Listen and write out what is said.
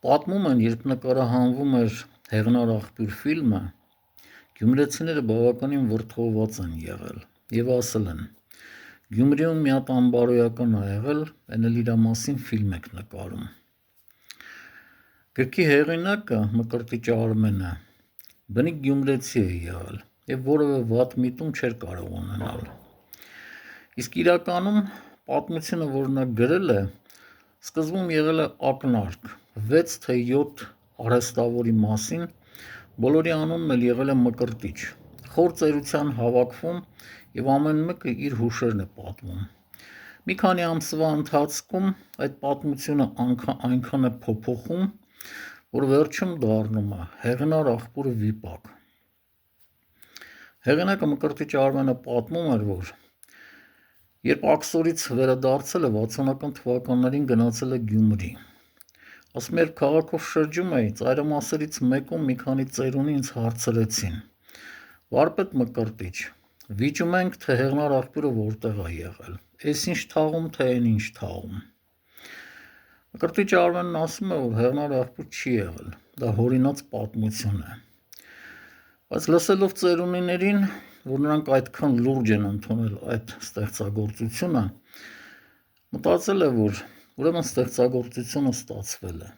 Պատմում են, երբ նկարահանվում էր «Հեղնար աղբյուր» ֆիլմը, գյումրեցիները բավականին վրդովված են եղել եւ ասել են. Գյումրիում մի հատ անբարոյական ա եղել, այն էլ իր մասին ֆիլմ եք նկարում։ Գրքի հեղինակը Մկրտիչ Արմենը բնիկ գյումրեցի է եղել եւ որևէ վատ միտում չէր կարող ունենալ։ Իսկ իրականում պատմությունը, որ նա գրել է, սկզբում եղել է ակնարկ 6 թե 7 արհեստավորի մասին, բոլորի անունն էլ եղել է Մկրտիչ, խոր ծերության հավաքվում եւ ամեն մեկը իր հուշերն է պատմում։ Մի քանի ամսվա ընթացքում այդ պատմությունը այնքան է փոփոխում, որ վերջում դառնում է Հեղնար աղբյուրը վիպակ։ Հեղինակը Մկրտիչ Արմենը պատմում էր, որ երբ աքսորից վերադարձել է 60-ական թվականներին գնացել է Գյումրի։ Ասում երբ քաղաքով շրջում էի, ծայրամասերից մեկում մի քանի ծերունի ինձ հարցրեցին. Վարպետ Մկրտիչ, վիճում ենք, թե Հեղնար աղբյուրը որտեղ է եղել, էս ինչ թաղում, թե այն ինչ թաղում։ Մկրտիչ Արմենն ասում է, որ Հեղնար աղբյուր չի եղել, դա հորինած պատմություն է։ Բայց լսելով ծերունիներին, որ նրանք այդքան լուրջ են ընդունել այդ ստեղծագործությունը, մտածել է, որ ուրեմն ստեղծագործությունը ստացվել է։